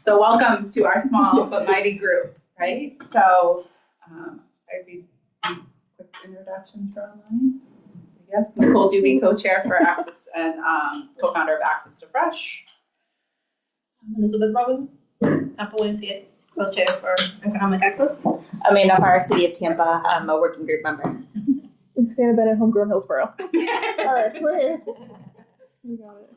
So welcome to our small but mighty group, right? So I'd be quick introduction for online. Yes, Nicole Doobie, co-chair for Access and co-founder of Access to Fresh. Elizabeth Robin, Tampa Winsett, co-chair for Economic Access. Amanda Farr, City of Tampa, I'm a working group member. And Stan Bennett, Homegrown, Hillsborough. All right, we're here. We got it.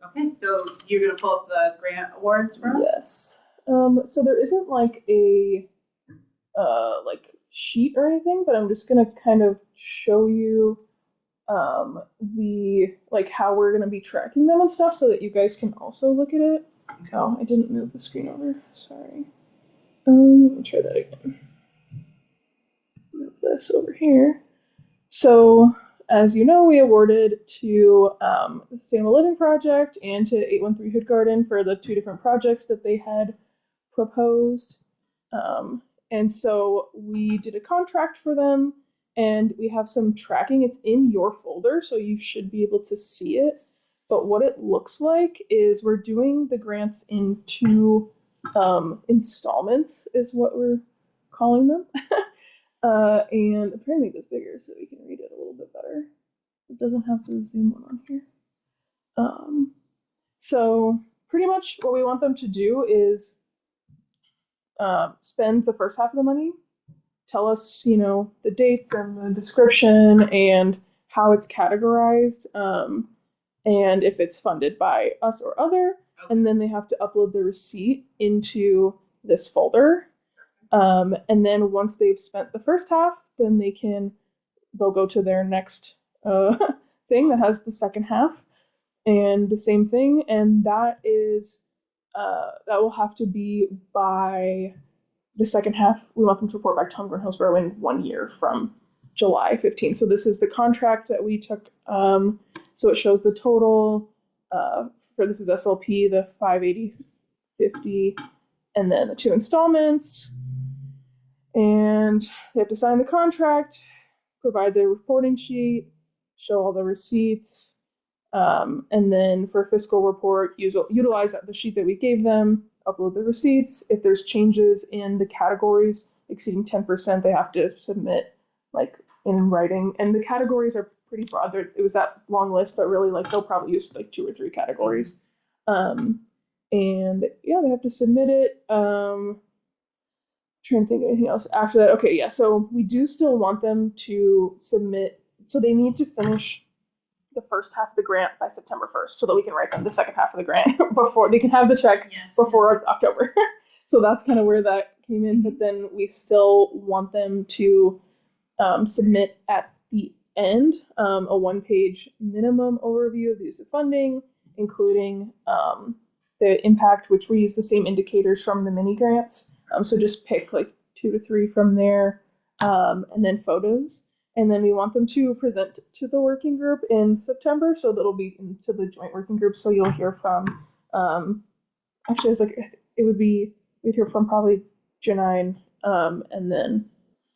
Okay, so you're going to pull up the grant awards for us? Yes. So there isn't like a sheet or anything, but I'm just going to kind of show you the how we're going to be tracking them and stuff so that you guys can also look at it. Oh, I didn't move the screen over. Sorry. Let me try that again. Move this over here. So, as you know, we awarded to the Sustainable Living Project and to 813 Hood Garden for the two different projects that they had proposed. And so we did a contract for them, and we have some tracking. It's in your folder, so you should be able to see it. But what it looks like is we're doing the grants in two installments, is what we're calling them. And I'm trying to make this bigger so we can read it a little bit better. It doesn't have the zoom on here. So pretty much what we want them to do is spend the first half of the money, tell us, the dates and the description and how it's categorized, and if it's funded by us or other, and then they have to upload the receipt into this folder. And then once they've spent the first half, then they'll go to their next thing that has the second half, and the same thing, and that will have to be by the second half. We want them to report back to Homegrown Hillsborough in 1 year from July 15th. So this is the contract that we took. So it shows the total for this is SLP, the 580.50, and then the two installments. And they have to sign the contract, provide the reporting sheet, show all the receipts, and then for fiscal report, utilize the sheet that we gave them, upload the receipts. If there's changes in the categories exceeding 10%, they have to submit in writing. And the categories are pretty broad. It was that long list, but really they'll probably use 2 or 3 categories. And yeah, they have to submit it. Trying to think of anything else after that. Okay, yeah, so we do still want them to submit, so they need to finish the first half of the grant by September 1st so that we can write them the second half of the grant before they can have the check before October. So that's kind of where that came in, but then we still want them to submit at the end a 1-page minimum overview of the use of funding, including the impact, which we use the same indicators from the mini grants. So just pick 2 to 3 from there, and then photos. And then we want them to present to the working group in September, so that'll be into the joint working group. So you'll hear from, we'd hear from probably Janine, and then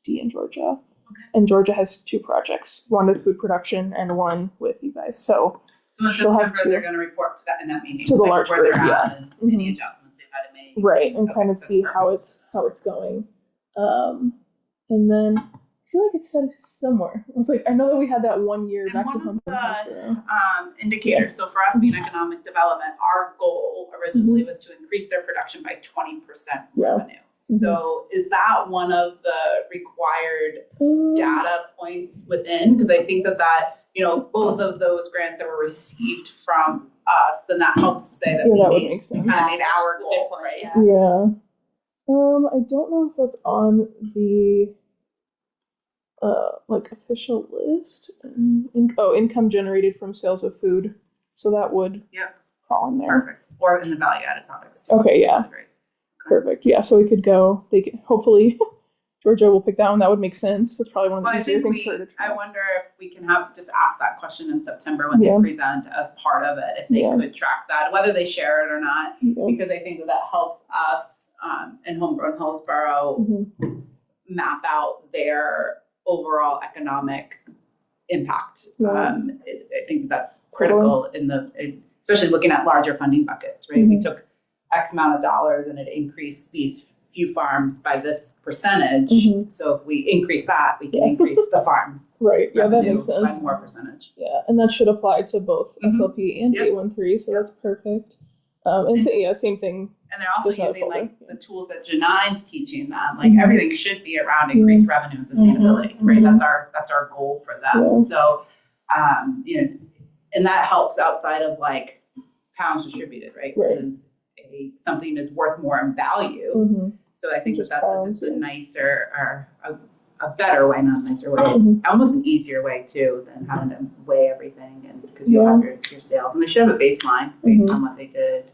Dee and Georgia. Okay. And Georgia has 2 projects, one with food production and one with you guys. So in September, they're going to report to that in that meeting. To the large where group, they're at yeah. and any adjustments they've had to make. Right, and kind of see how it's going. And then I feel like it said somewhere. I was I know that we had that 1 year back to Homegrown. Indicators. Yeah. So for us being economic development, our goal originally was to increase their production by 20% revenue. Mm-hmm. So is that one of the required data points within? Because I think that both of those grants that were received from us, then that helps say that we kind of made our goal, right? Yeah. I don't know if that's on the official list. Income generated from sales of food. So that would fall in there. Perfect. Or in the value-added products too. Okay, yeah. Great. Perfect. Yeah, so we could go. Hopefully, Georgia will pick that one. That would make sense. That's probably one of the easier things for her to try. I wonder if we can just ask that question in September when they present as part of it, if they could track that, whether they share it or not, because I think that helps us in Homegrown Hillsborough map out their overall economic impact. I think that's critical in especially looking at larger funding buckets, right? We took X amount of dollars and it increased these few farms by this percentage. Mhm. So if we increase that, we can increase the farms. Right. Yeah, that revenue makes sense. by more percentage. Yeah, and that should apply to both Mhm. SLP and Yep. 813, so that's perfect. And so, yeah, same thing. And they're also There's not a using like folder. the tools that Janine's teaching them. Like Mhm. everything should be around increased revenue and sustainability, right? Mhm. That's our goal for them. Yeah. So, and that helps outside of like pounds distributed, right? Right. Because something is worth more in value. Mm-hmm. So I think Just that's pounds, just a yeah. nicer or a better way, not a nicer way, Mhm. almost an easier way too than having to weigh everything, and because you'll have your sales, and they should have a baseline based on what they did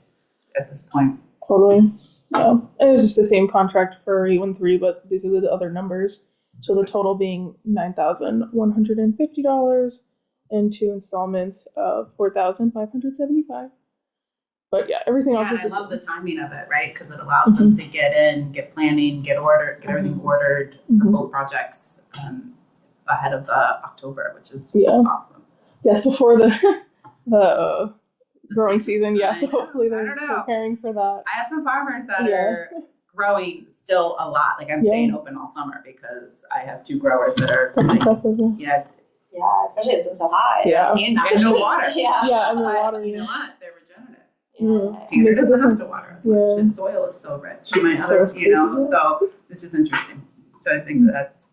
at this point. Totally. Yeah. And it was just the same contract for 813, but these are the other numbers. So the total being $9,150 and 2 installments of $4,575. But yeah, everything else is I the love same. the timing of it, right? Because it allows them to get in, get planning, get everything ordered for both projects ahead of October, which is awesome. Yes, before the growing season. Yeah, so I know. hopefully I they're don't know. preparing for that. I have some farmers that are growing still a lot. Like I'm staying open all summer because I have 2 growers that are That's impressive. yeah, Yeah, especially if it's been so hot. Yeah. And and no water. Yeah. Yeah, and the But water. you know what? They're regenerative. Mm. Tanner Makes a doesn't have difference. to water as much. Yeah. His soil is so rich. My So other, it's crazy, yeah. so this is interesting. So I think that's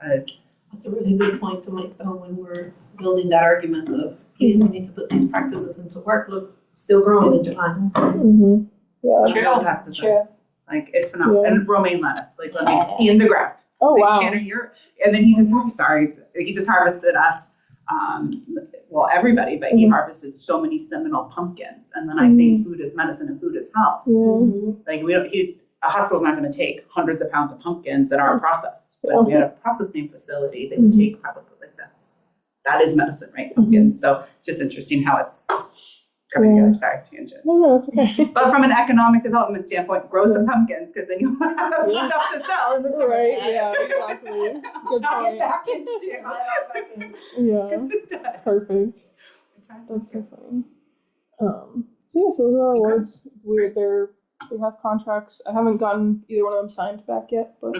That's a really good point to make though when we're building that argument of, yes, we need to put these practices into work. Look, still growing in July. Mm-hmm. Yeah. it's all pesticides. True. Like it's phenomenal. Yeah. And romaine lettuce, like in the ground. Oh, Like, wow. Tanner, and then he just harvested us. Well, everybody, but he harvested so many seminal pumpkins. And then I think food is medicine and food is health. Yeah. Like a hospital's not going to take hundreds of pounds of pumpkins that aren't processed. But if we had a processing facility, they would take probably like that is medicine, right? Pumpkins. So just interesting how it's coming together. Sorry, tangent. No, it's okay. But from an economic development standpoint, grow some pumpkins because then you have stuff to sell in the summer. Right, yeah, exactly. Good Tie it point. back into. Yeah, perfect. That's so funny. So yeah, so those are our awards. We have contracts. I haven't gotten either one of them signed back yet, but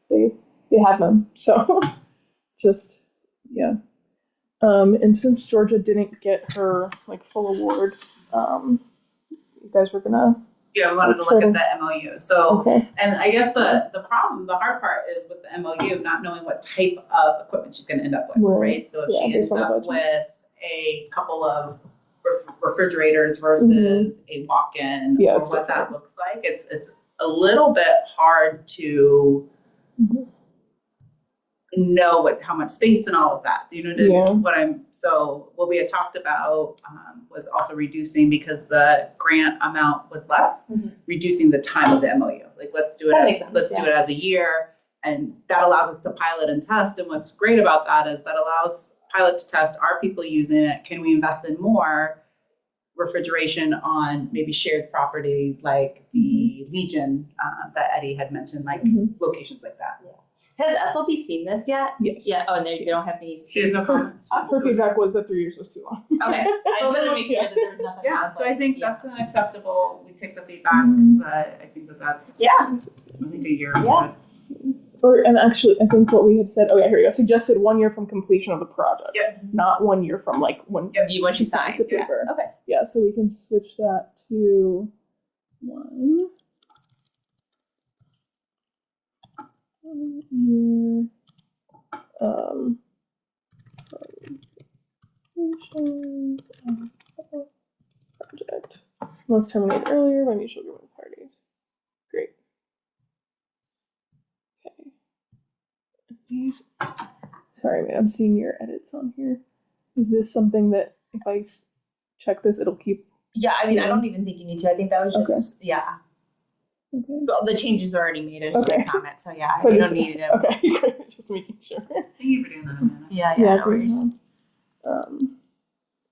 they have them. So just and since Georgia didn't get her like full award, you guys were gonna. Yeah, we wanted to look at the MOU. So, okay. And I guess the hard part is with the MOU, not knowing what type of equipment she's going to end up with, right? So if she ends up with a couple of refrigerators versus a walk-in, or what that looks like, it's a little bit hard to know how much space and all of that. Do you know what we had talked about was also reducing, because the grant amount was less, reducing the time of the MOU. Like let's do it as a year, and that allows us to pilot and test. And what's great about that is that allows pilot to test, are people using it? Can we invest in more refrigeration on maybe shared property like the Legion that Eddie had mentioned, like locations like that. Has SLP seen this yet? Yes. Yeah. Oh, and they don't have any. She has no comment. Her feedback was that 3 years was too long. Okay. I just wanted to make sure that there was nothing. Yeah, so I think that's an acceptable. We take the feedback, but I think that's I think a year is good. And actually, I think what we had said. Oh yeah, here we go. Suggested 1 year from completion of the project. Yep. Not 1 year from like when Once she signs the paper. Yeah. Okay. Yeah, so we can switch that to 1 year. Project. Let's terminate earlier by mutual agreement with parties. Great. Okay. These. Sorry, man. I'm seeing your edits on here. Is this something that if I check this, it'll keep? Yeah, I mean, I don't even think you need to. I think that was just Okay. Well, the changes are already made. It's just a comment, so yeah, So you don't need it. Okay, just making sure. Thank you for doing that, Amanda. Yeah, no worries.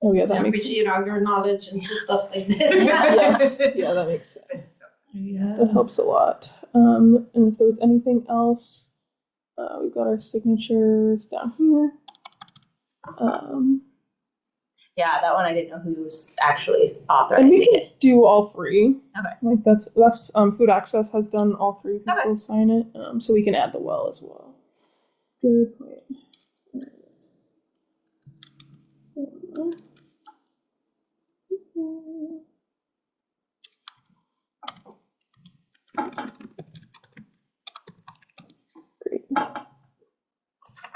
Oh yeah, I that makes appreciate all your knowledge into stuff like this. yes. Yeah, that makes sense. That helps a lot. And if there was anything else, we've got our signatures down here. Yeah, that one I didn't know who's actually And authorizing we can it. do all three. Okay. Like that's Food Access has done all three. People sign it, so we can add the well as well. Good point. Great.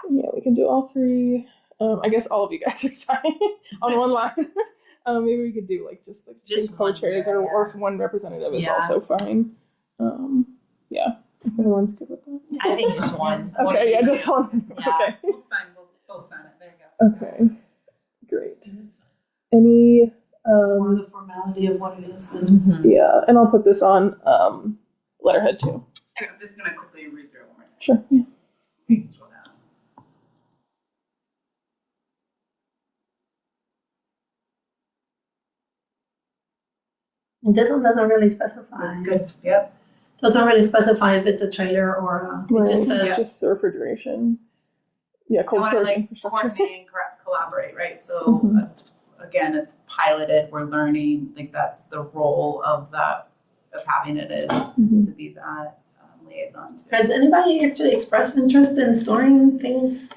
Yeah, we can do all three. I guess all of you guys are signing on one line. Maybe we could do just two co-chairs or one representative is also fine. Yeah, if everyone's good with that. I think just one. Okay, yeah, just one. Yeah. Okay. We'll both sign it. There you go. Okay. Great. Any It's more the formality of what it is than. yeah, and I'll put this on letterhead too. Okay, I'm just gonna quickly read through it one more time. Sure. Yeah. Scroll down. This one doesn't really specify. That's good. Yep. Doesn't really specify if it's a trailer or it just says. It's just the refrigeration. Yeah, I cold want to storage infrastructure. coordinate and collaborate, right? So again, it's piloted. We're learning. Like that's the role of having it is to be that liaison. Has anybody actually expressed interest in storing things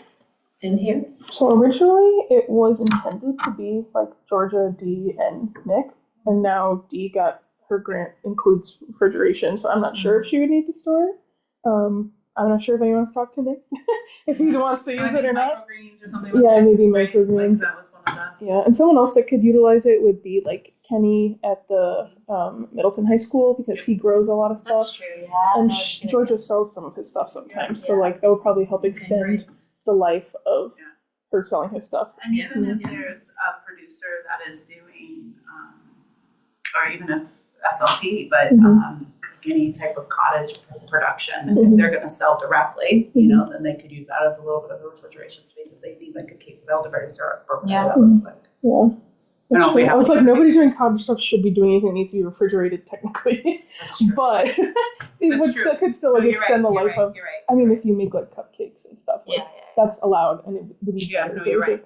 in here? So originally it was intended to be like Georgia, Dee, and Nick, and now Dee got her grant includes refrigeration, so I'm not sure if she would need to store it. I'm not sure if anyone wants to talk to Nick if he wants to use it or not. Microgreens or something. Yeah, maybe right? microgreens. Like that was one of them. Yeah, and someone else that could utilize it would be like Kenny at the Middleton High School because he grows a lot of stuff. That's true, yeah. And Georgia sells some of his stuff sometimes, so like that would probably help extend the life of her selling his stuff. And even if there's a producer that is doing, or even if SLP, but any type of cottage production, if they're going to sell directly, then they could use that as a little bit of a refrigeration space if they need like a case of elderberry syrup or whatever that looks like. Yeah. I was like, nobody doing cottage stuff should be doing anything that needs to be refrigerated technically, but it could still like extend the life of. I mean, if you make like cupcakes and stuff, like, that's allowed, and it would be better. No, you're right.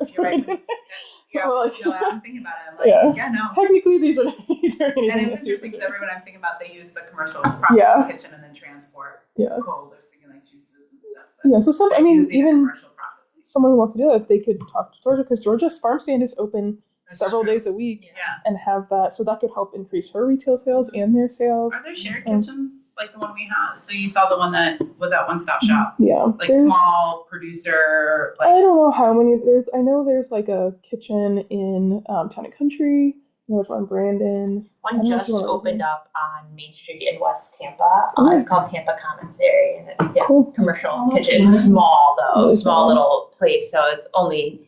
You're right. I'm thinking about it. I'm like, no. Technically, these are not doing anything. And it's interesting because everyone I'm thinking about, they use the commercial processing kitchen and then transport cold or something like juices and stuff. So some, I mean, even processing. someone who wants to do that, they could talk to Georgia because Georgia's farm stand is open several days a week and have that, so that could help increase her retail sales and their sales. Are there shared kitchens like the one we have? So you saw the one that with that one-stop shop? Yeah. Like small producer. Like, I don't know how many there's. I know there's like a kitchen in Town and Country. There's one in Brandon. One just opened up on Main Street in West Tampa. It's called Tampa Commissary, and it's commercial kitchen. It's small though, really small little place, so it's only.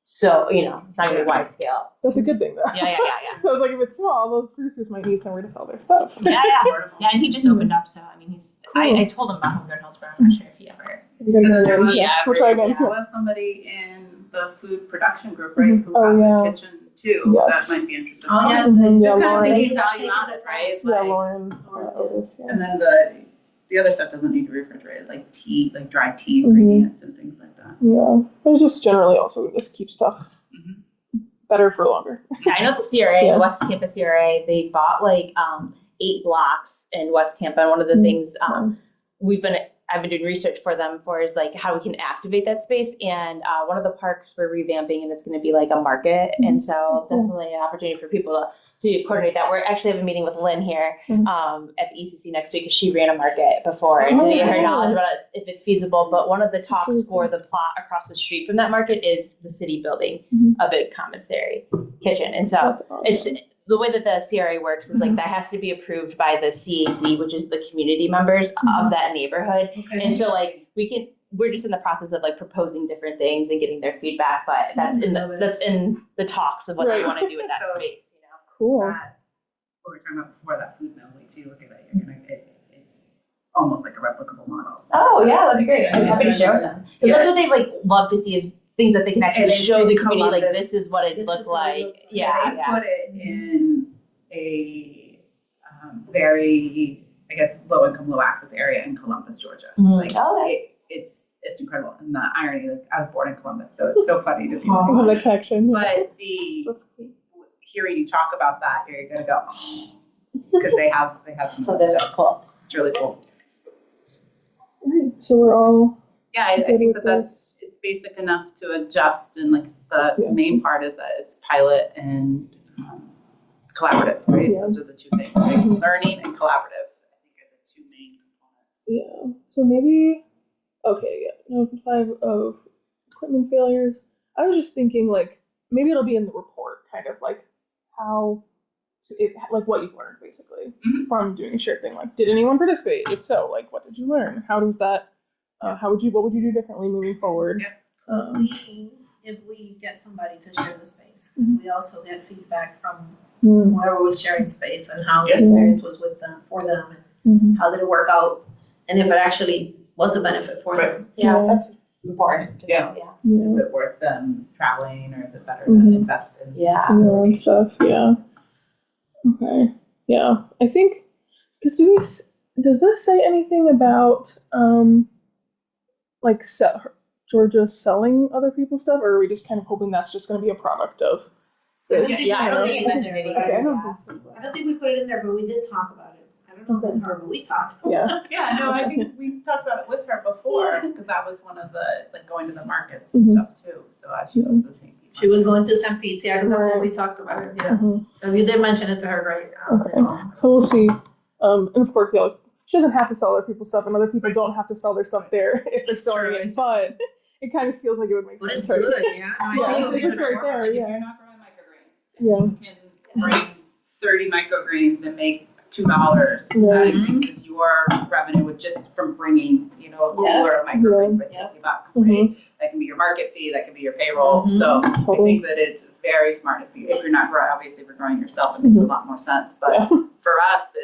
So, it's not going to be wide scale. That's a good thing, though. Yeah. So it's like, if it's small, those producers might need somewhere to sell their stuff. Yeah, and he just opened up, so, I mean, he's. Cool. I told him about Homegrown Hillsborough. I'm not sure if he ever. We'll try again. There was somebody in the food production group, right, who has a kitchen, too. Yes. That might be interesting. Oh, yes. Just kind of thinking value added, right? Yeah, Lauren. Otis, And then the other stuff doesn't need to be refrigerated, like tea, like dry tea ingredients and things like that. Yeah, but just generally also just keep stuff better for longer. Yeah, I know the CRA, West Tampa CRA, they bought like 8 blocks in West Tampa, and one of the things I've been doing research for them for is like how we can activate that space, and one of the parks we're revamping, and it's going to be like a market, and so definitely an opportunity for people to coordinate that. We're actually have a meeting with Lynn here at the ECC next week because she ran a market before and to get her knowledge about it, if it's feasible. But one of the talks for the plot across the street from that market is the city building a big commissary kitchen. And so it's the way that the CRA works is like that has to be approved by the CAC, which is the community members of that neighborhood. And so like we're just in the process of like proposing different things and getting their feedback, but that's in the talks of what we want to do with that space. Cool. What we were talking about before, that food mill, too, look at that. It's almost like a replicable model. Oh, yeah, that'd be great. I'm happy to share with them. Because that's what they like love to see is things that they can actually show the community, like this is what it looked like. Yeah, they put it in a very, I guess, low-income, low-access area in Columbus, Georgia. Like, it's incredible. And the irony, like, I was born in Columbus, so it's so funny to be like, Oh, the connection. but That's cool. hearing you talk about that, you're gonna go, oh, because they have some So good that's stuff. cool. It's really cool. All right, so we're all Yeah, I good think with that's it's basic enough to adjust, and like the Yeah. main part is that it's pilot and collaborative, right? Yeah. Those are the two things, right? Mhm. Learning and collaborative, I think, are the two main components. Yeah. So maybe, okay, yeah. Note 5 of equipment failures. I was just thinking, like, maybe it'll be in the report, kind of like how, like what you've learned basically Mhm. from doing a shared thing. Like, did anyone participate? If so, like, what did you learn? How does that, what would you do differently moving forward? Yeah. If we get somebody to share the space, Mhm. we also get feedback from Mm-hmm. whoever was sharing space and how the Yeah. experience was with them, for them, and Mm-hmm. how did it work out, and if it actually was a benefit for them. Yeah, Yeah. that's important to know. Yeah. Is Yeah. it worth them traveling, or is it better Mhm. to invest in? Yeah. Your own stuff. Yeah. Okay. Yeah. I think because does this say anything about like Georgia selling other people's stuff, or are we just kind of hoping that's just going to be a product of this? Yeah, I don't you think know? it mentioned anything. Okay, I don't Yeah. think so. I don't think we put it in there, but we did talk about it. I don't know with her, but we talked. Yeah. Yeah, no, I think we talked about it with her before, because that was one of the, like, going to the markets Mhm. and stuff too. So she goes to the same people. She was going to St. Pete, yeah, because that's when we talked about it, yeah. Mhm. So you did mention it to her, right? Okay. So we'll see. And of course, yeah, she doesn't have to sell other people's stuff, and other people don't have to sell their stuff there if they're storing it. But it kind of feels like it would make But it's sense. good, Right? yeah. Yeah, I it's think it would right work. there. Like, if Yeah. you're not growing microgreens, Yeah. you can bring 30 microgreens and make $2. Yeah. That increases your revenue with just from bringing, a cooler Yes. of microgreens by Yeah. $60, Mhm. right? That can be your market fee, that can be your payroll. Mhm. So I Totally. think that it's very smart if you're not growing. Obviously, if you're growing yourself, it makes a lot more sense. But Yeah. for us,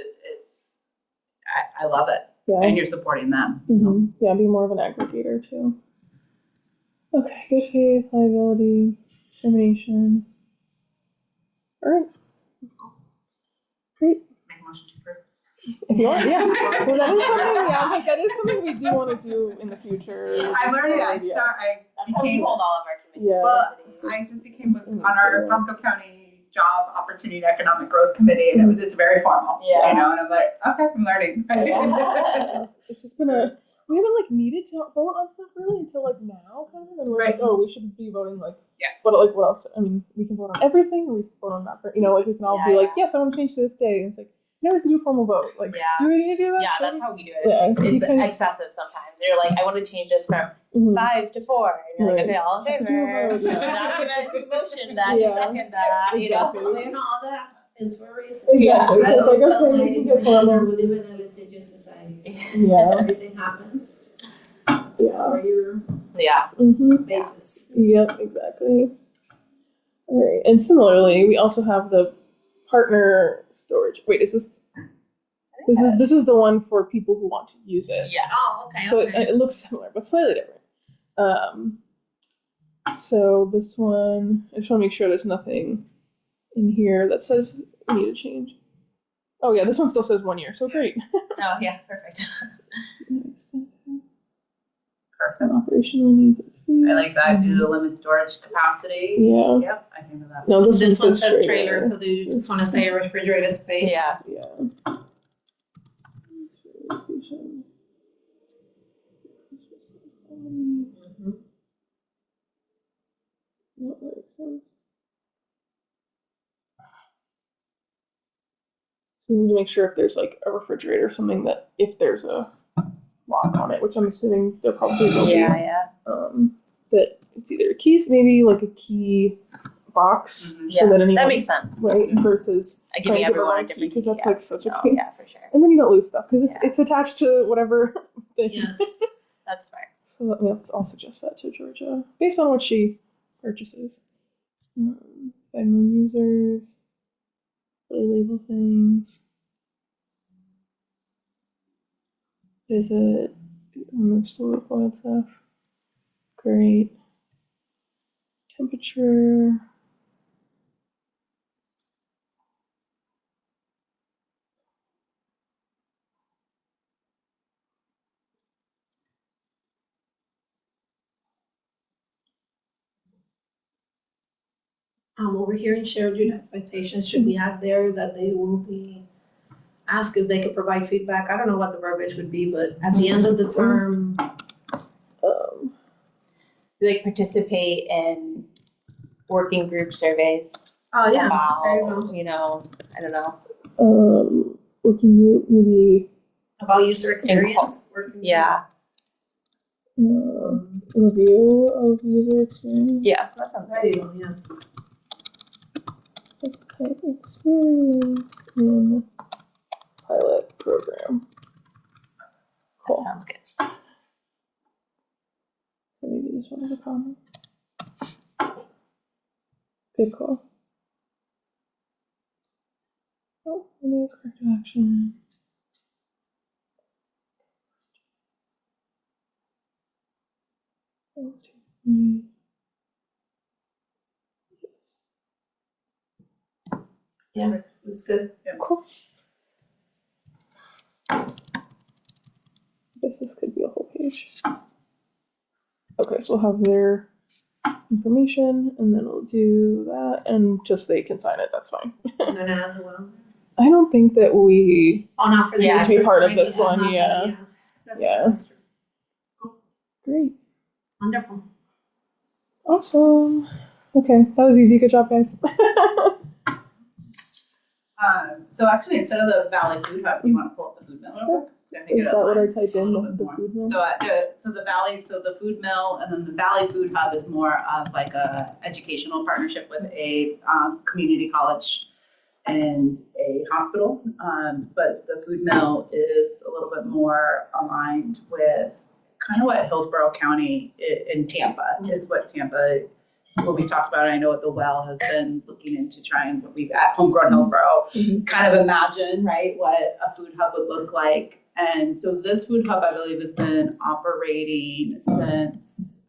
I love it, Yeah. and you're supporting them. Mm-hmm. Yeah, be more of an aggregator too. Okay, good faith, liability, termination. All right. Great. Make a motion to approve. If you want, yeah. Well, that is something. Yeah, I'm like that is something we do want to do in the future. I learned it. I Yeah. That's how we became. hold all of our committees. Yeah. Well, I just became on our Pasco County Job Opportunity Economic Growth Committee, and it's very formal. Yeah. And I'm like, okay, I'm learning. Yeah. It's just been we haven't like needed to vote on stuff really until like now kind of, and we're Right. like, oh, we should be voting like, Yeah. what else? I mean, we can vote on everything, or we can vote on that, like we can all Yeah, be like, yeah. yes, I want to change to this day, and it's like, no, we have to do a formal vote. Like, Yeah. do we need to do that? Yeah, Sure. that's how we do it. Yeah, It's you can- excessive sometimes. You're like, I want to change this from Mhm. 5 to 4. And you're like, Right. okay, all in Have to do a favor. vote, yeah. Document motion that, you Yeah. second that, Exactly. Well, you know, all that is for a reason. Exactly. I So it's always like, tell okay, my we can get children, formal. we live in a litigious society. So Yeah. everything happens. Yeah. Or your Yeah. Mm-hmm. basis. Yep, exactly. All right, and similarly, we also have the partner storage. Wait, is this is the one for people who want to use it. Yeah. Oh, okay, So okay. it looks similar, but slightly different. So this one, I just want to make sure there's nothing in here that says we need to change. Oh yeah, this one still says 1 year, so great. Oh, yeah, perfect. Some operational needs at speed. I like that. Do the limit storage capacity. Yeah. Yep, I think of that. No, This one says trailer. trailer, so do you just want to say refrigerated space? Yeah. Yeah. Station. Mhm. What makes sense? So we need to make sure if there's like a refrigerator or something that if there's a lock on it, which I'm assuming there probably will be. Yeah. That it's either keys, maybe like a key box, Mhm. Yeah. so that anyone That makes sense. right versus Giving trying to give everyone a key, different because key, that's yeah. like such a Oh, pain. yeah, for sure. And then you don't lose stuff because Yeah. it's attached to whatever thing. Yes. That's smart. So I'll suggest that to Georgia based on what she purchases. Find new users, really label things, visit, remove stored foiled stuff. Great. Temperature. Overhearing shared expectations, should we add there that they will be asked if they could provide feedback? I don't know what the verbiage would be, but at the end of the term, Like participate in working group surveys oh yeah, about, there you go. you know, I don't know. Working group, maybe About user experience. Working Yeah. review of user experience. Yeah, that sounds There good. you go, yes. Experience in pilot program. Cool. Sounds good. Maybe this one is a comment. Good call. Oh, maybe it's corrective action. Yeah, it's good. Cool. I guess this could be a whole page. Okay, so we'll have their information, and then we'll do that, and just they can sign it. That's fine. And then add the well. I don't think that we. Oh, not for the Yeah, next to be part of maybe this that's one, not the- yeah. That's, Yeah. that's true. Great. Wonderful. Awesome. Okay, that was easy. Good job, guys. So actually, instead of the Valley Food Hub, do you want to pull up the food mill real quick? I think Is it that what I outlines typed a in, little bit the more. food mill? So the food mill, and then the Valley Food Hub is more of like a educational partnership with a community college and a hospital. But the food mill is a little bit more aligned with kind of what Hillsborough County in Tampa is what we talked about. I know what the well has been looking into trying what we've at Homegrown Hillsborough kind of imagine, right, what a food hub would look like. And so this food hub, I believe, has been operating since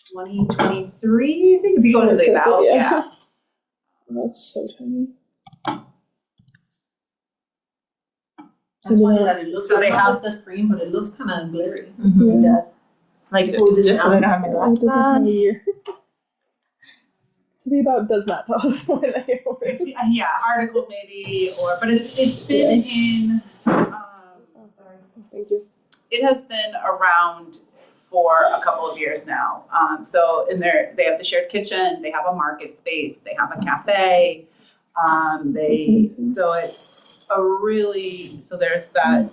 2023. I think if you go to the about, yeah. That's so tiny. That's funny that it looks So like they have- it's the screen, but it looks kind of glary. Mm-hmm. Yeah. Like, Oh, is just this because I don't have my It glasses doesn't have on. a year. So the about does not tell us when they were. Yeah, articles maybe, but it's been in. Sorry. Thank you. It has been around for a couple of years now. So in there, they have the shared kitchen, they have a market space, they have a cafe. So it's a really, so there's that,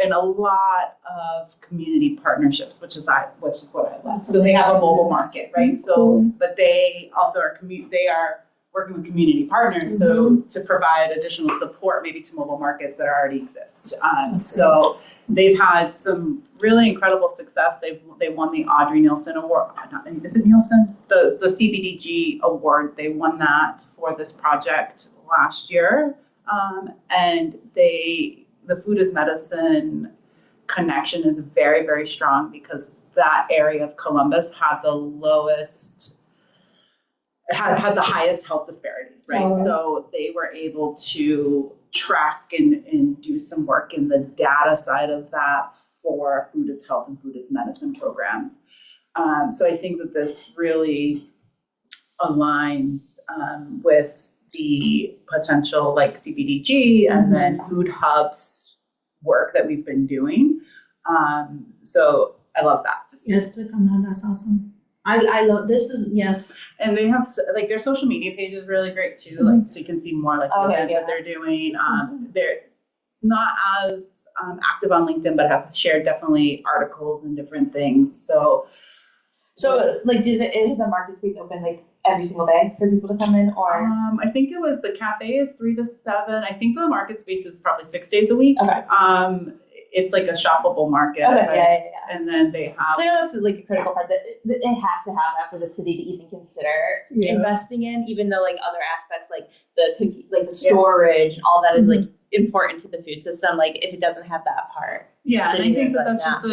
and a lot of community partnerships, which is what I love. So they have a mobile market, right? So, but they also are they are working with community partners, so to provide additional support maybe to mobile markets that already exist. So they've had some really incredible success. They won the Audrey Nielsen Award. Is it Nielsen? The CBDG award. They won that for this project last year, and the food as medicine connection is very, very strong because that area of Columbus had the lowest. Had the highest health disparities, right? Oh. So they were able to track and do some work in the data side of that for food as health and food as medicine programs. So I think that this really aligns with the potential like CBDG and then food hubs work that we've been doing. So I love that. Yes, click on that. That's awesome. I love this. Is yes. And they have like their social media page is really great too. Like so you can see more like the events that they're doing. They're not as active on LinkedIn, but have shared definitely articles and different things. So like, is the market space open like every single day for people to come in, or? I think it was the cafe is 3 to 7. I think the market space is probably 6 days a week. Okay. It's like a shoppable market. Okay, yeah. And then they have. So I know that's like a critical part that it has to have that for the city to even consider investing in, even though like other aspects like the storage and all that is like important to the food system. Like if it doesn't have that part. Yeah, and I think like that's just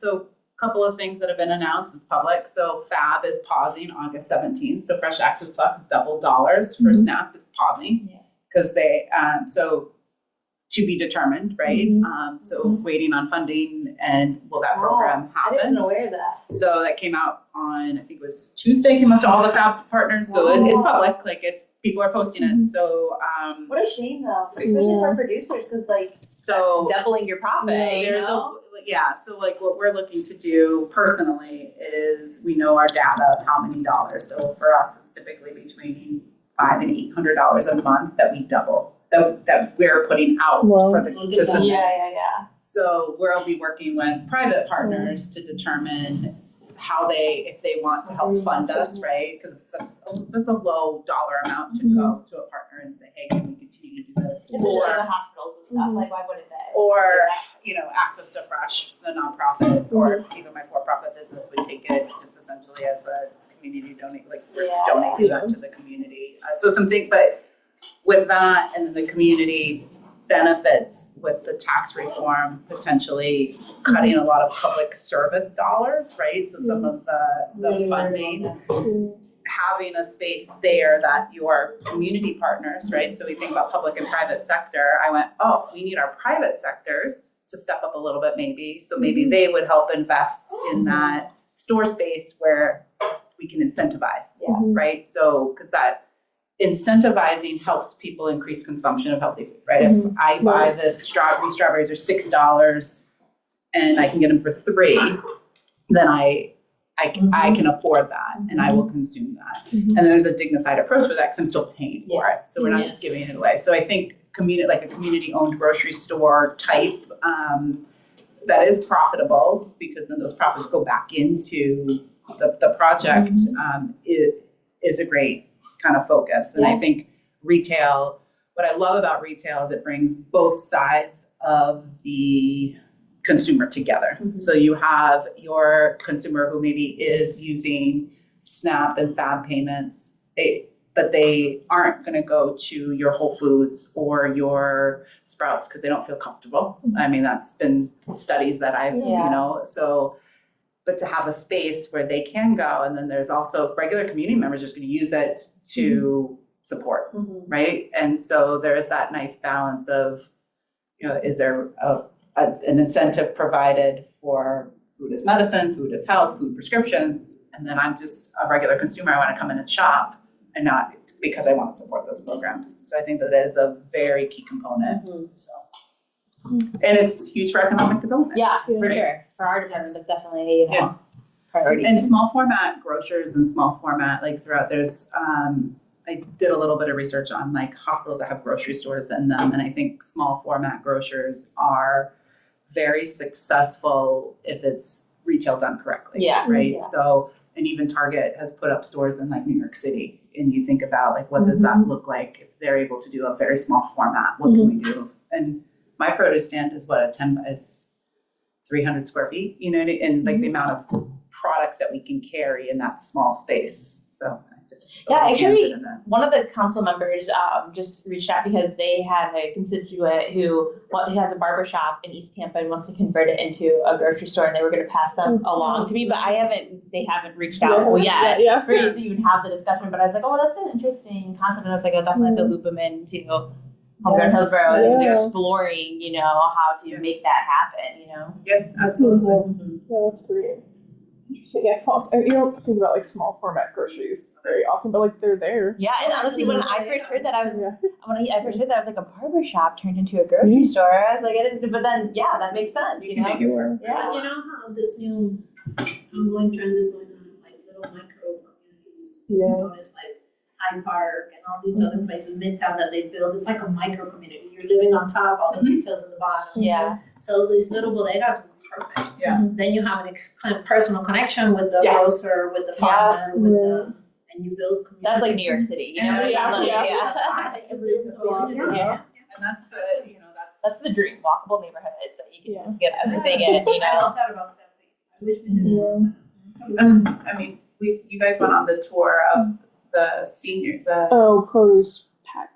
so a couple of things that have been announced as public. So FAB is pausing August 17th. So Fresh Access Plus $double for SNAP is pausing because they so to be determined, right? So waiting on funding and will that program I happen? wasn't aware of that. So that came out on, I think it was Tuesday, came out to all the FAB partners. So it's public, like people are posting it. So, What a shame though, especially for producers, because like so Doubling your profit, you there's know? so like what we're looking to do personally is we know our data of how many dollars. So for us, it's typically between $500 and $800 a month that we double, that we're putting out for the to submit. Yeah. So we'll be working with private partners to determine how if they want to help fund us, right? Because that's a low dollar amount to go to a partner and say, hey, can we continue to do this? Especially like the hospitals and stuff, like why wouldn't they? Or, Access to Fresh, the nonprofit, or even my for-profit business would take it just essentially as a community donate, like we're donating that to the community. So something, but with that and then the community benefits with the tax reform, potentially cutting a lot of public service dollars, right? So some of the funding, having a space there that your community partners, right? So we think about public and private sector. I went, we need our private sectors to step up a little bit maybe. So maybe they would help invest in that store space where we can incentivize, right? So, because that incentivizing helps people increase consumption of healthy food, right? If I buy these strawberries are $6 and I can get them for $3, then I can afford that and I will consume that. And there's a dignified approach with that because I'm still paying for it. So we're not just giving it away. So I think like a community-owned grocery store type that is profitable, because then those profits go back into the project, is a great kind of focus. And I think retail, what I love about retail is it brings both sides of the consumer together. So you have your consumer who maybe is using SNAP and FAB payments, but they aren't going to go to your Whole Foods or your Sprouts because they don't feel comfortable. I mean, that's been studies that I've, so, but to have a space where they can go, and then there's also regular community members just going to use it to support, right? And so there's that nice balance of, is there an incentive provided for food as medicine, food as health, food prescriptions, and then I'm just a regular consumer. I want to come in and shop, and not because I want to support those programs. So I think that is a very key component. So, and it's huge for economic development. Yeah, for sure. For our department, that's definitely priority. And small format grocers and small format, like throughout, there's I did a little bit of research on like hospitals that have grocery stores in them, and I think small format grocers are very successful if it's retail done correctly. Right. Yeah. So, and even Target has put up stores in like New York City, and you think about like what does that look like if they're able to do a very small format? What can we do? And my produce stand is is 300 square feet, and like the amount of products that we can carry in that small space. So actually, one of the council members just reached out because they have a constituent who has a barber shop in East Tampa and wants to convert it into a grocery store, and they were going to pass them along to me, but they haven't reached out yet. For you, so you would have the discussion. But I was like, that's an interesting concept, and I was like, definitely have to loop them into Homegrown Hillsborough and exploring, how to make that happen. Yep, absolutely. Yeah, that's great. Interesting. Yeah, you don't think about like small format groceries very often, but like they're there. Yeah, and honestly, when I first heard that, I was like a barber shop turned into a grocery store. I was like, I didn't, but then that makes sense. You can make it work. Yeah. But how this new ongoing trend is going on, like little micro communities. You notice like Hyde Park and all these other places, Midtown, that they build. It's like a micro community. You're living on top, all the retail's in the bottom. Yeah. So these little bodegas. Perfect. Yeah. Then you have an kind of personal connection with the grocer, with the farmer, and you build community. That's like New York City, And that's that's the dream. Walkable neighborhoods that you can just get everything in. I love that about Stephanie. I wish we did that. I mean, you guys went on the tour of the produce pack.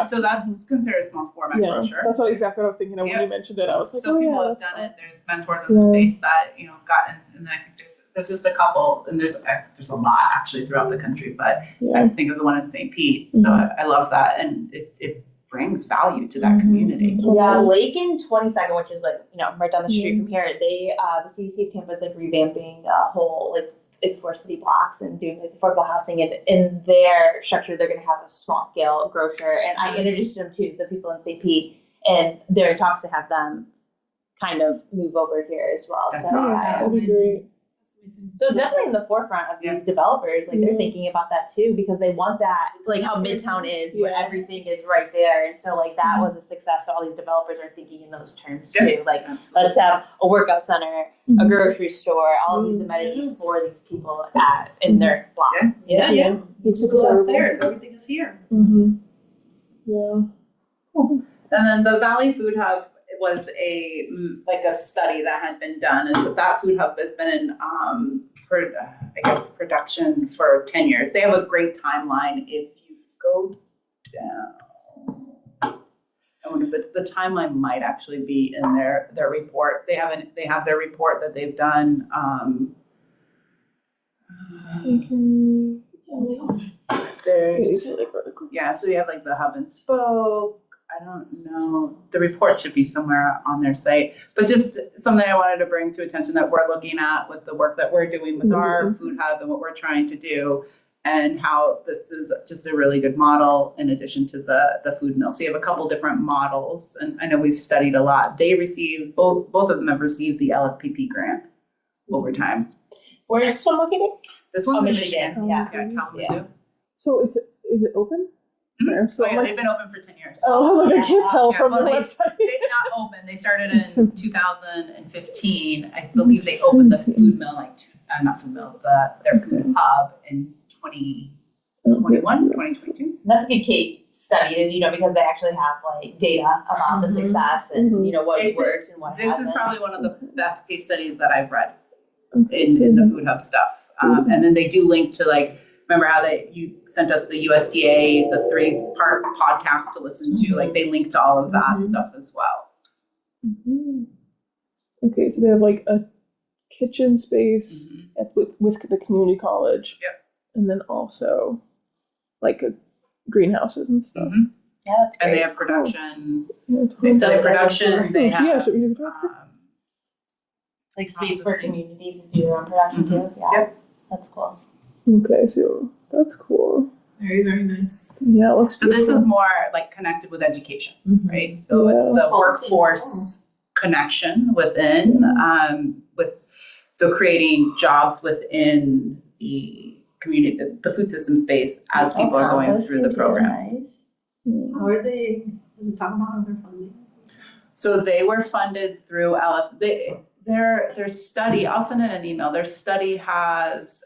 So that's considered a small format grocer. That's exactly what I was thinking of when you mentioned it. I was like, so people have done it. There's mentors in the space that gotten, and I think there's just a couple, and there's a lot actually throughout the country. But I think of the one in St. Pete. So I love that, and it brings value to that community. Yeah, Lake and 22nd, which is like, right down the street from here, they, the CDC of Tampa is like revamping a whole, like 4 city blocks and doing like affordable housing. And in their structure, they're going to have a small scale grocer. And I introduced them to the people in St. Pete, and they're in talks to have them kind of move over here as well. That's So awesome. That'd be great. So it's definitely in the forefront of these developers. Like they're thinking about that too, because they want that, like how Midtown is, where everything is right there. And so like that was a success. So all these developers are thinking in those terms too. Like let's have a workout center, a grocery store, all of these amenities for these people in their block. Yeah. It's school downstairs. Everything is here. Yeah. And then the Valley Food Hub was a study that had been done, and so that food hub has been in production for 10 years. They have a great timeline. If you go down, I wonder if the timeline might actually be in their report. They have their report that they've done. So you have like the hub and spoke. I don't know. The report should be somewhere on their site, but just something I wanted to bring to attention that we're looking at with the work that we're doing with our food hub and what we're trying to do, and how this is just a really good model in addition to the food mill. So you have a couple different models, and I know we've studied a lot. They received, both of them have received the LFPP grant over time. Where's this one located? This one's in Michigan. Michigan. Yeah. Kalamazoo. So is it open? So they've been open for 10 years. Oh, I can't tell from the They're website. not open. They started in 2015. I believe they opened the food mill, not food mill, their food hub in 2021, 2022. That's a good case study, because they actually have like data about the success and what's worked and what hasn't. This is probably one of the best case studies that I've read in the food hub stuff. And then they do link to remember how you sent us the USDA, the 3-part podcast to listen to? They link to all of that stuff as well. Okay, so they have like a kitchen space with the community college. Yep. And then also like greenhouses and stuff. Yeah, that's great. And they have production. Yeah, So they have production. They have yeah, so we have like space for community to do their own production too. Yeah, Yep. That's cool. Okay, so that's cool. Very, very nice. Yeah, it looks So this is more connected with education, right? So it's the workforce connection within, so creating jobs within the community, the food system space as people are going through the programs. Nice. How are they, does it talk about how they're funding? So they were funded through their study, I'll send in an email, their study has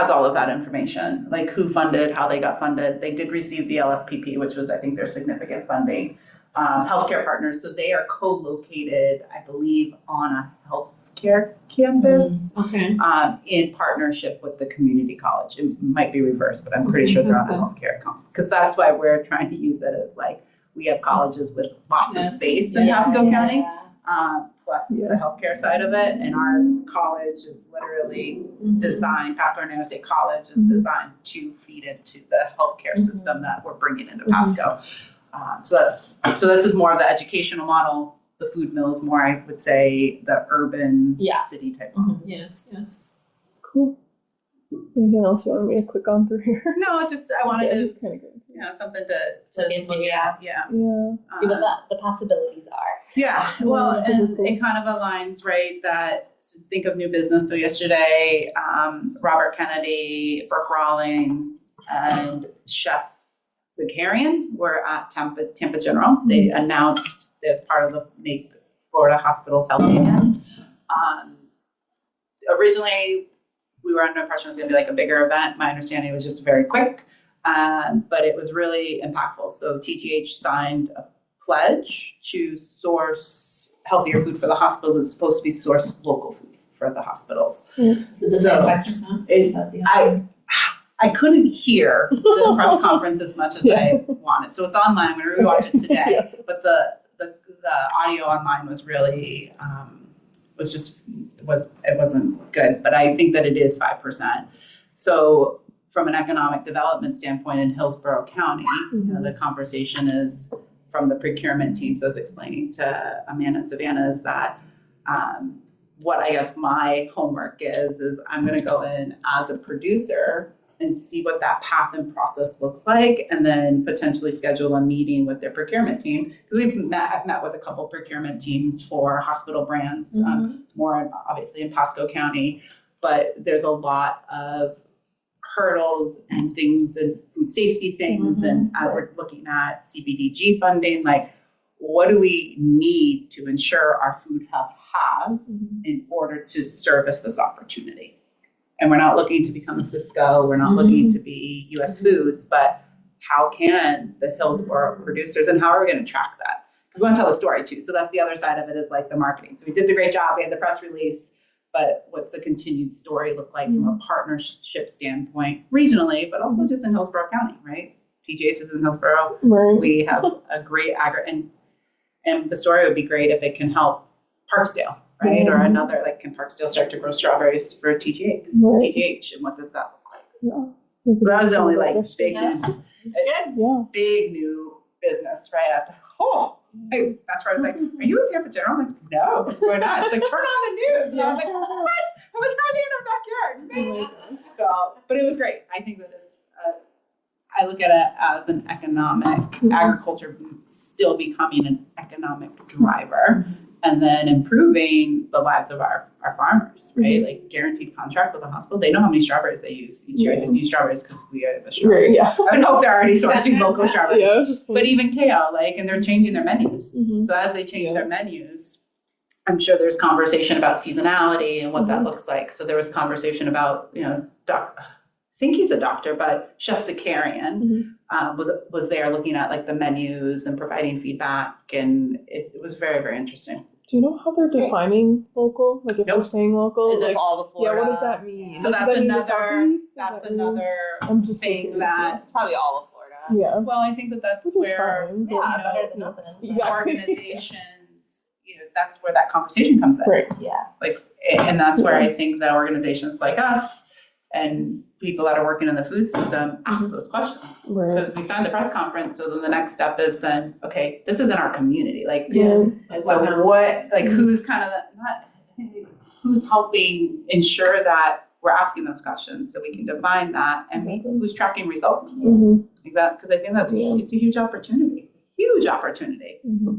all of that information, like who funded, how they got funded. They did receive the LFPP, which was, I think, their significant funding. Healthcare partners, so they are co-located, I believe, on a healthcare campus in partnership with the community college. It might be reversed, but I'm pretty sure they're on a healthcare campus. Because that's why we're trying to use it as we have colleges with lots of space in Pasco County. Plus the healthcare side of it, and our college is literally designed, Pasco Arnero State College is designed to feed into the healthcare system that we're bringing into Pasco. So this is more of the educational model. The food mill is more, I would say, the urban city type model. Yes. Cool. Anything else you wanted me to click on through here? No, I wanted to, just kind of good. something to look into. Yeah. See what the possibilities are. Yeah, well, and it kind of aligns, right, that think of new business. So yesterday, Robert Kennedy, Brooke Rawlings, and Chef Zakarian were at Tampa General. They announced as part of the Make Florida Hospitals Healthy Again. Originally, we were under impression it was going to be like a bigger event. My understanding was just very quick, but it was really impactful. So TGH signed a pledge to source healthier food for the hospitals. It's supposed to be sourced local food for the hospitals. I couldn't hear the press conference as much as I wanted. So it's online. I'm going to rewatch it today. But the audio online was really it wasn't good. But I think that it is 5%. So from an economic development standpoint in Hillsborough County, you know, the conversation is from the procurement team. So I was explaining to Amanda and Savannah is that what I guess my homework is I'm going to go in as a producer and see what that path and process looks like, and then potentially schedule a meeting with their procurement team. Because I've met with a couple procurement teams for hospital brands, more obviously in Pasco County, but there's a lot of hurdles and things and food safety things. And as we're looking at CBDG funding, like what do we need to ensure our food hub has in order to service this opportunity? And we're not looking to become a Cisco, we're not looking to be US Foods, but how can the Hillsborough producers, and how are we going to track that? Because we want to tell a story too. So that's the other side of it, is like the marketing. So we did the great job, we had the press release, but what's the continued story look like from a partnership standpoint, regionally, but also just in Hillsborough County, right? TGH is in Hillsborough. Right. We have a great and the story would be great if it can help Parksdale, right? Or another, like, can Parksdale start to grow strawberries for TGH? TGH, and what does that look like? So that was the only like big new business, right? I was like, oh, that's where I was like, are you with Tampa General? I'm like, no, what's going on? It's like, turn on the news. And I was like, what? I'm like, how are they in our backyard? So, but it was great. I think that it's, I look at it as an economic, agriculture still becoming an economic driver, and then improving the lives of our farmers, right? Like guaranteed contract with the hospital. They know how many strawberries they use each year. I just use strawberries because we are the strawberry. I would hope they're already sourcing local strawberries. But even kale, like, and they're changing their menus. So as they change their menus, I'm sure there's conversation about seasonality and what that looks like. So there was conversation about, you know, I think he's a doctor, but Chef Zakarian was there looking at like the menus and providing feedback, and it was very, very interesting. Do you know how they're defining local? Like if they're saying local, Is like, it all the Florida? Yeah, what does that mean? So like, that's another thing that It's probably all of Florida. Yeah. Well, I think that's where fine, better than nothing. Organizations, you know, that's where that conversation comes in. Right. Yeah. Like, and that's where I think that organizations like us and people that are working in the food system ask those questions. Because we signed the press conference, so then the next step is then, okay, this is in our community. Like, so what, like, who's kind of who's helping ensure that we're asking those questions so we can define that, and who's tracking results like that? Because I think that's it's a huge opportunity.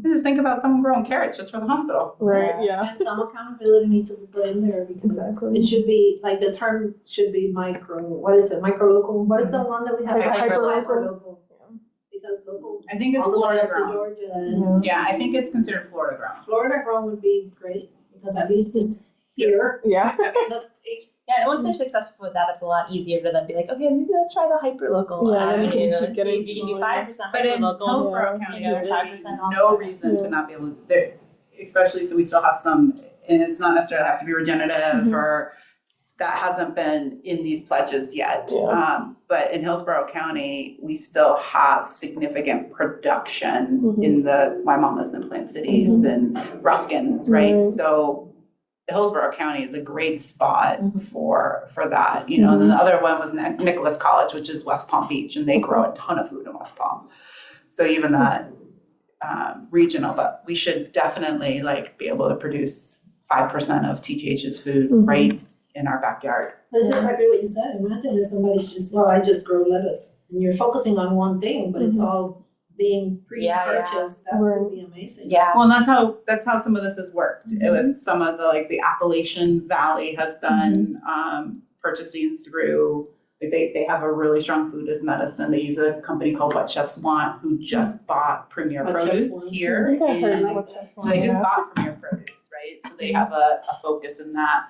Just think about someone growing carrots just for the hospital. And some accountability needs to be put in there, because it should be, like, the term should be micro, what is it, micro-local? What is the one that we have? Hyper-local. Because local, I think it's all the way Florida up to grown. Georgia. Yeah, I think it's considered Florida grown. Florida grown would be great, because at least it's here. Yeah. Yeah, and once they're successful with that, it's a lot easier to then be like, okay, maybe let's try the hyper-local. Yeah, you keep can getting do 5% But in hyper-local. Hillsborough County, there's there's 5% no reason to not be able to, especially so we still have some, and it's not necessarily have to be regenerative or that hasn't been in these pledges yet. But in Hillsborough County, we still have significant production in the Waimamas and Plant Cities and Ruskins, right? So Hillsborough County is a great spot for that, you know. And then the other one was Nicholas College, which is West Palm Beach, and they grow a ton of food in West Palm. So even that regional, but we should definitely like be able to produce 5% of TGH's food right in our backyard. That's exactly what you said. Imagine if somebody's just, I just grow lettuce, and you're focusing on one thing, but it's all being pre-purchased. That would be amazing. Yeah. Well, and that's how some of this has worked. With some of the, like, the Appalachian Valley has done purchasing through, like, they have a really strong food as medicine. They use a company called What Chefs Want, who just bought Premier Produce here. So they just bought Premier Produce, right? So they have a focus in that.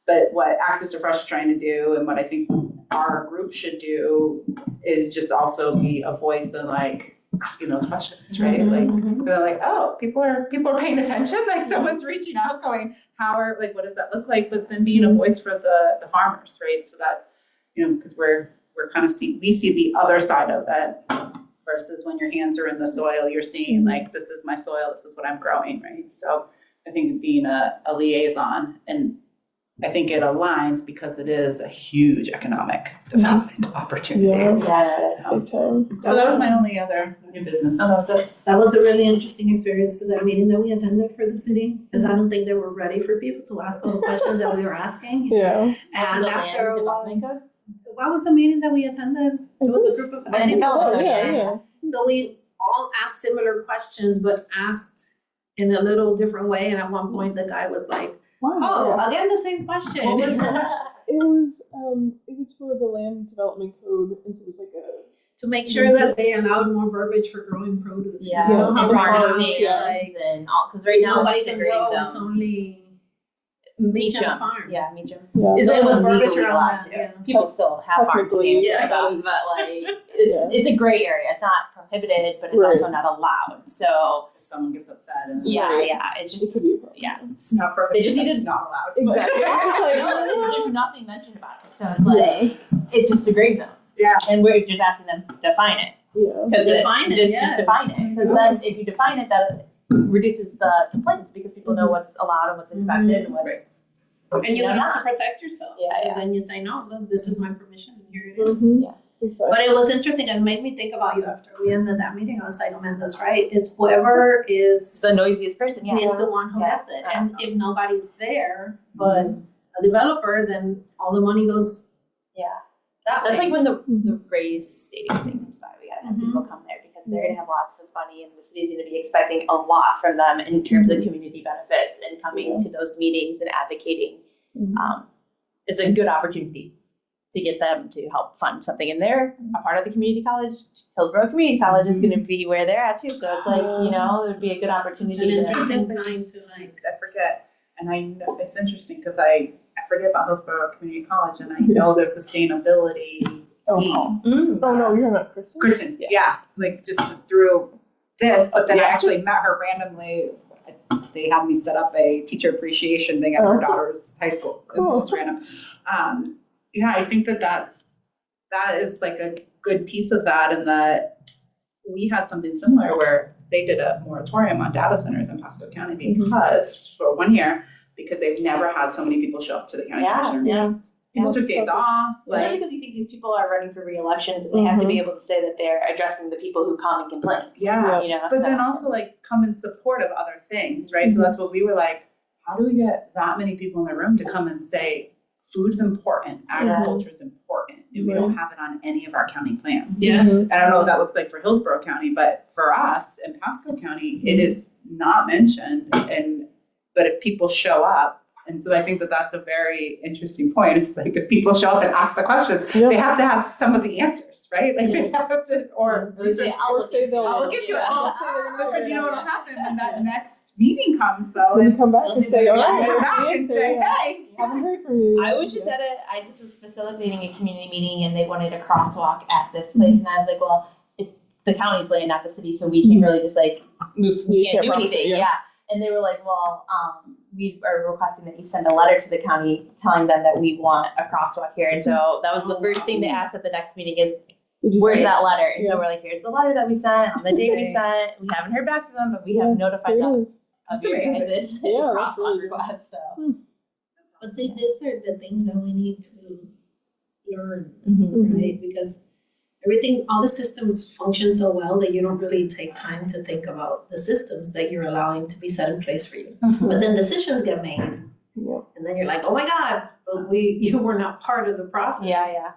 But what Access to Fresh is trying to do, and what I think our group should do, is just also be a voice and, like, asking those questions, right? Like, they're like, oh, people are paying attention. Like, someone's reaching out, going, what does that look like? But then being a voice for the farmers, right? So that, you know, because we're kind of we see the other side of it, versus when your hands are in the soil, you're seeing, like, this is my soil, this is what I'm growing, right? So I think being a liaison and I think it aligns because it is a huge economic development opportunity. Yeah. Big time. So that was my only other new business. That was a really interesting experience to that meeting that we attended for the city, because I don't think they were ready for people to ask all the questions that we were asking. Yeah. And The after land a while, development code? what was the meeting that we attended? It was a group of Land development, yeah. So we all asked similar questions, but asked in a little different way. And at one point, the guy was like, Wow. "Oh, again, the same question." It was for the land development code, and so it was like a To make sure that they allowed more verbiage for growing produce. 'Cause Yeah, you know how and right now farming it's yeah. like and all, because right now nobody it's a can green grow, zone. it's only Meacham. Meacham's farm. Yeah, Meacham. yeah. Is So it was only verbiage legally around allowed that, to. yeah. People still have farms Technically, and yeah, stuff, it's- but like it's a gray area. It's not prohibited, but it's Right. also not allowed. So If someone gets upset and yeah, Right. yeah, it's It just could be a problem. yeah. it's not perfect, They just needed- it's not allowed. Exactly. No, there's nothing mentioned about it. So it's like it's just a gray zone. Yeah. And we're just asking them to define it. Yeah. Because Define it, just yes. define it. Because then if you define it, that reduces the complaints because people know what's allowed and what's expected and what's And you know, have not. to protect yourself. Yeah, yeah. And then you say, no, look, this is my permission, and here it is. Mhm. Yeah. Exactly. But it was interesting, and made me think about you after we ended that meeting. I was like, Amanda's right. It's whoever is the noisiest person. Yeah. is the one who Yeah. gets it. And if nobody's there but a developer, then all the money goes Yeah. that That's way. like when the Rays Stadium thing comes by. We gotta have Mhm. people come there because they're gonna have lots of money and the city's gonna be expecting a lot from them in terms of community benefits and coming to those meetings and advocating. It's a good opportunity to get them to help fund something. And they're a part of the community college. Hillsborough Community College is gonna be where they're at too. So it's like, you know, it would be a good It's an opportunity to. interesting time to like. I forget, and I know it's interesting because I forget about Hillsborough Community College, and I know their sustainability dean, Mm. Oh no, you're not Kristen. Kristen. Yeah, like just through this, but then I actually met her randomly. They had me set up a teacher appreciation thing at her daughter's high school. It was just random. Yeah, I think that is like a good piece of that, and that we had something similar where they did a moratorium on data centers in Pasco County because for 1 year, because they've never had so many people show up to the county Yeah, commissioner yeah. meetings. People took days off. Especially Like, because you think these people are running for re-elections and they have to be able to say that they're addressing the people who come and complain. yeah. You know, But so. then also like come in support of other things, right? So that's what we were like, how do we get that many people in the room to come and say, food's important, agriculture is important, and we don't have it on any of our county plans. Yes. I don't know what that looks like for Hillsborough County, but for us in Pasco County, it is not mentioned. But if people show up, and so I think that that's a very interesting point. It's like if people show up and ask the questions, they have to have some of the answers, right? Like they have to, or I'll say they'll I'll look into it. Yeah. Because you know what'll happen when that next meeting comes, though, Then you and come back and say, all right, come back here's and the say, answer. hey. Haven't heard from you. I was just I just was facilitating a community meeting and they wanted a crosswalk at this place and I was like, well, it's the county's land, not the city, so we can really just like move, we can't do cross it, anything, yeah. yeah. And they were like, well, we are requesting that you send a letter to the county telling them that we want a crosswalk here. And so that was the first thing they asked at the next meeting is, where's that letter? And so we're like, here's the letter that we sent on the day we sent. We haven't heard back from them, but we have notified them of your guys' crosswalk request. So. But see, these are the things that we need to learn, Mm-hmm. right? Because everything, all the systems function so well that you don't really take time to think about the systems that you're allowing to be set in place for you. But then decisions get made. Yep. And then you're like, oh my God, but you were not part of the process. Yeah.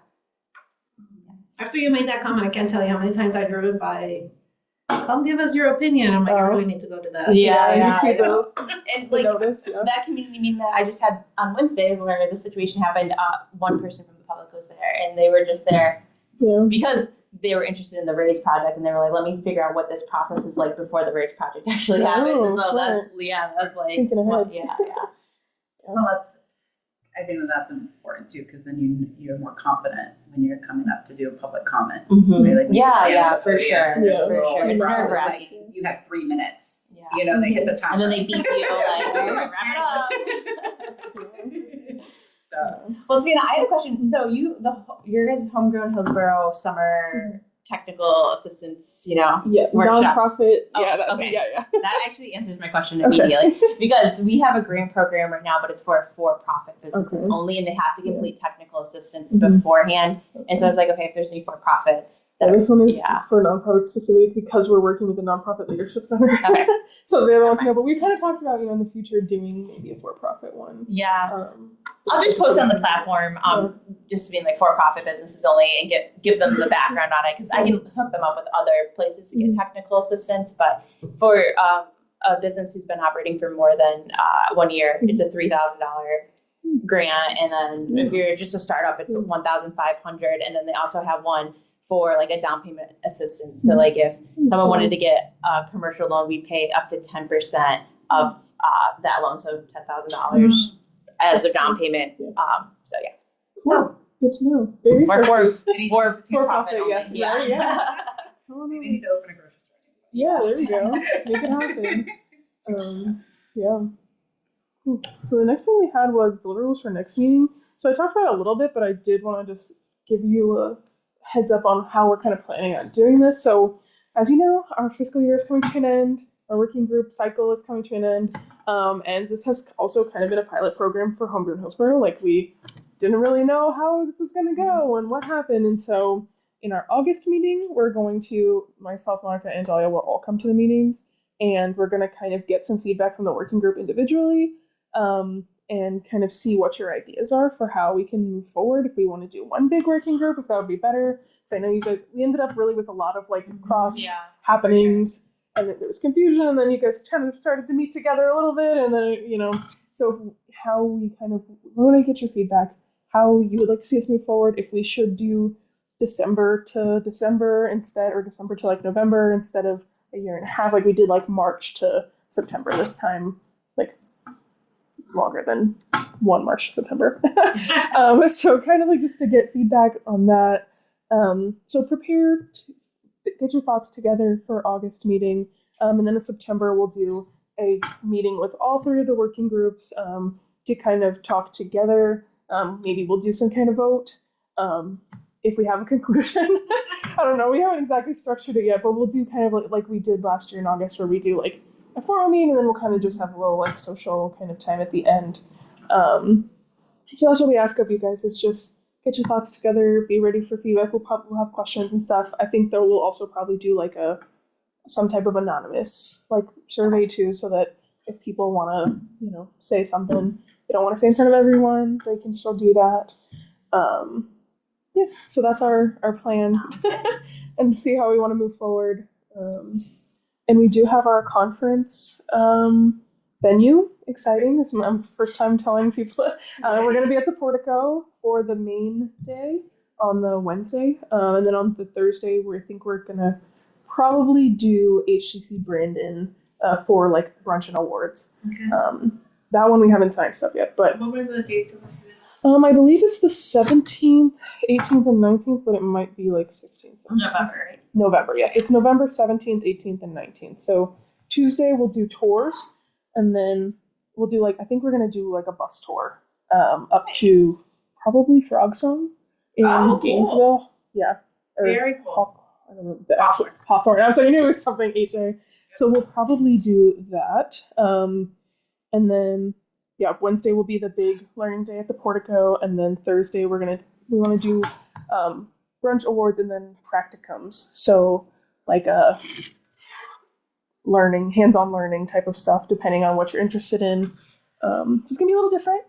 After you made that comment, I can't tell you how many times I've driven by, come give us your opinion. I'm like, I really need to go to that. Yeah, You yeah. see the And like notice, yeah. that community meeting that I just had on Wednesday where the situation happened, one person from the public was there and they were just there Yeah. because they were interested in the Raise project and they were like, let me figure out what this process is like before the Raise project actually happens. Oh, And so smart. that's like, Thinking ahead. well, yeah. Well, I think that's important too, because then you're more confident when you're coming up to do a public comment. Mm-hmm. Right? Like when you stand Yeah, up for there, sure. there's Yeah. a little For sure. It's process, nerve-wracking. like, you have 3 minutes. Yeah. You know, they hit the timer. And then they beat you like, wrap it up. So, Well, Savannah, I had a question. So your guys' Homegrown Hillsborough summer technical assistance, Yeah, workshop. nonprofit. Oh, Yeah, okay. yeah. That actually answers my question immediately because we have a grant program right now, but it's for-profit businesses only, and they have to complete technical assistance beforehand. And so I was like, okay, if there's any for-profits. This one is for nonprofits specifically because we're working with the Nonprofit Leadership Center. Okay. So they're the ones to know, but we kind of talked about, in the future doing maybe a for-profit one. Yeah. I'll just post on the platform, just being like for-profit businesses only, and give them the background on it, because I can hook them up with other places to get technical assistance. But for a business who's been operating for more than 1 year, it's a $3,000 grant, and then if you're just a startup, it's $1,500, and then they also have one for like a down payment assistance. So like if someone wanted to get a commercial loan, we pay up to 10% of that loan, so $10,000 as a down payment. So yeah. Cool. Good to know. Very for profit, yes. Yeah. We need to open a grocery store. Yeah, there you go. Make it happen. Yeah. Cool. So the next thing we had was deliverables for next meeting. So I talked about it a little bit, but I did want to just give you a heads up on how we're kind of planning on doing this. So as you know, our fiscal year is coming to an end. Our working group cycle is coming to an end. And this has also kind of been a pilot program for Homegrown Hillsborough. Like, we didn't really know how this was going to go and what happened. And so in our August meeting, we're going to, myself, Monica, and Dahlia will all come to the meetings. And we're going to kind of get some feedback from the working group individually, and kind of see what your ideas are for how we can move forward. If we want to do one big working group, if that would be better. So I know you guys, we ended up really with a lot of like cross happenings, and there was confusion, and then you guys kind of started to meet together a little bit, and then, so how we kind of, we want to get your feedback, how you would like to see us move forward, if we should do December to December instead, or December to like November instead of a year and a half, like we did like March to September this time, like longer than one March to September. So kind of like just to get feedback on that. So prepare to get your thoughts together for August meeting. And then in September, we'll do a meeting with all three of the working groups to kind of talk together. Maybe we'll do some kind of vote if we have a conclusion. I don't know. We haven't exactly structured it yet, but we'll do kind of like we did last year in August, where we do like a formal meeting, and then we'll kind of just have a little like social kind of time at the end. So that's what we ask of you guys, is just get your thoughts together, be ready for feedback. We'll have questions and stuff. I think that we'll also probably do like some type of anonymous like survey too, so that if people want to, say something, they don't want to say in front of everyone, they can still do that. Yeah, so that's our plan, and see how we want to move forward. And we do have our conference venue. Exciting. This is my first time telling people. We're going to be at the Portico for the main day on the Wednesday. And then on the Thursday, I think we're going to probably do HCC Brandon for like brunch and awards. Okay. That one we haven't signed stuff yet. But what were the dates of this? I believe it's the 17th, 18th, and 19th, but it might be like 16th. November, right? November, yes. It's November 17th, 18th, and 19th. So Tuesday we'll do tours, and then we'll do I think we're going to do like a bus tour up to probably Frog Song in Gainesville. Yeah. Very cool. I don't know. Hawthorne. I was like, I knew it was something HA. So we'll probably do that. And then, Wednesday will be the big learning day at the Portico, and then Thursday we want to do brunch awards and then practicums. So like hands-on learning type of stuff, depending on what you're interested in. So it's gonna be a little different,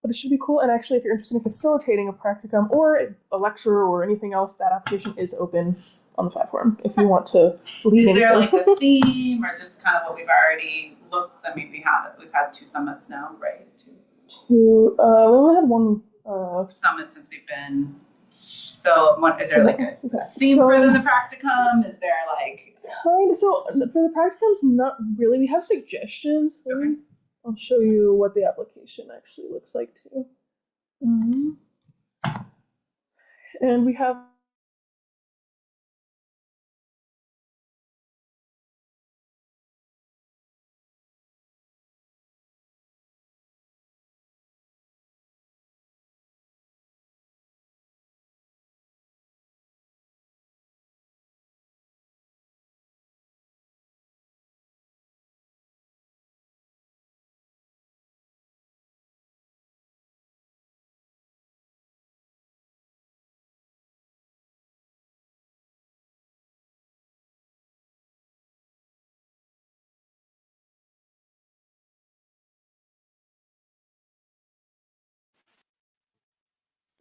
but it should be cool. And actually, if you're interested in facilitating a practicum or a lecture or anything else, that application is open on the platform if you want to lead. Is there like a theme, or just kind of what we've already looked? I mean, we've had 2 summits now, right? We only had one summit since we've been. So, is there like a theme for the practicum? Is there like kind of, so for the practicums, not really. We have suggestions. Okay. I'll show you what the application actually looks like too. And we have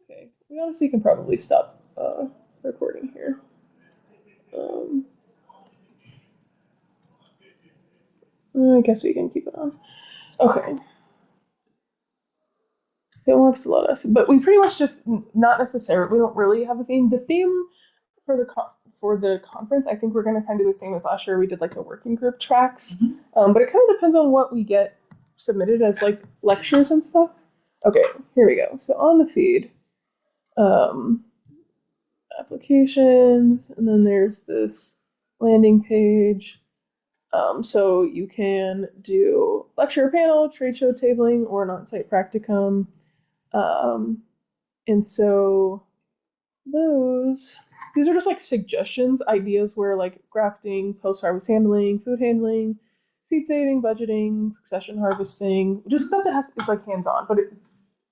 Okay, we honestly can probably stop recording here. I guess we can keep it on. Okay. It wants to let us, but we pretty much just not necessarily. We don't really have a theme. The theme for the conference, I think we're going to kind of do the same as last year. We did like the working group tracks, but it kind of depends on what we get submitted as like lectures and stuff. Okay, here we go. So on the feed, applications, and then there's this landing page. So you can do lecture panel, trade show tabling, or an on-site practicum. And so these are just like suggestions, ideas where like grafting, post-harvest handling, food handling, seed saving, budgeting, succession harvesting, just stuff that is like hands-on, but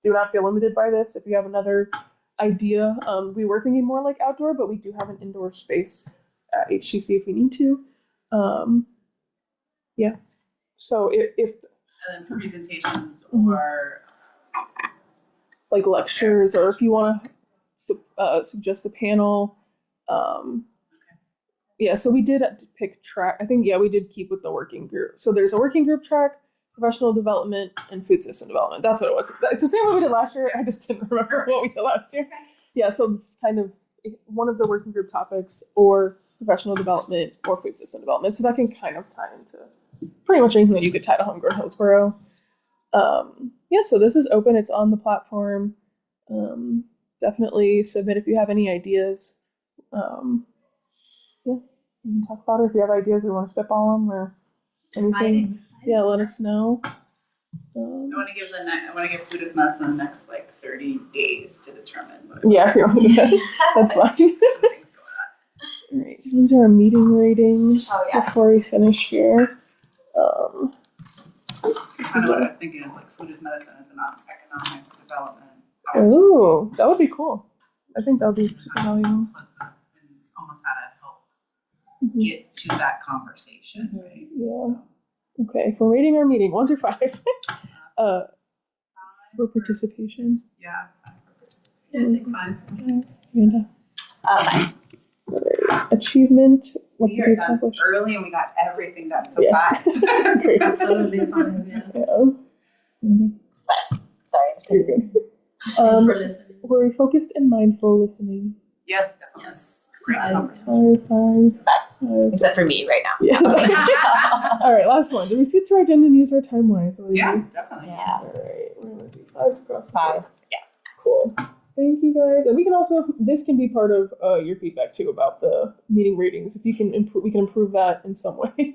do not feel limited by this. If you have another idea, we were thinking more like outdoor, but we do have an indoor space at HTC if we need to. Yeah. So if and then presentations or like lectures, or if you want to suggest a panel. Yeah, so we did pick track. I think, yeah, we did keep with the working group. So there's a working group track, professional development, and food system development. That's what it was. It's the same way we did last year. I just didn't remember what we did last year. Yeah, so it's kind of one of the working group topics, or professional development, or food system development. So that can kind of tie into pretty much anything that you could tie to Homegrown Hillsborough. Yeah, so this is open. It's on the platform. Definitely submit if you have any ideas. Yeah, you can talk about it if you have ideas or want to spitball them or anything. Exciting. Yeah, let us know. I want to give food as medicine the next like 30 days to determine. Yeah, if you want to do that, that's fine. All right, these are our meeting ratings before we finish here. Kind of what I was thinking is like food as medicine is an economic development. Oh, that would be cool. I think that would be super valuable. Almost how to help get to that conversation, right? Yeah. Okay, if we're rating our meeting 1 through 5, for participation. Yeah, 5 for participation. Yeah, I think 5. Amanda. 5. Achievement. What We did are we done accomplish? early and we got everything done, so Yeah. 5. Great. Absolutely fine, yes. Yeah. Sorry. You're good. For listening. Were we focused and mindful listening? Yes, definitely. Yes. Great I- conversation. 5. Except for me right now. Yeah. All right, last one. Did we stick to our agenda and use our time wisely? Yeah, definitely. Yeah. All right, we're gonna do 5s across the 5. board. Cool. Thank you guys. And we can also, this can be part of your feedback too about the meeting ratings. If you can improve, we can improve that in some way.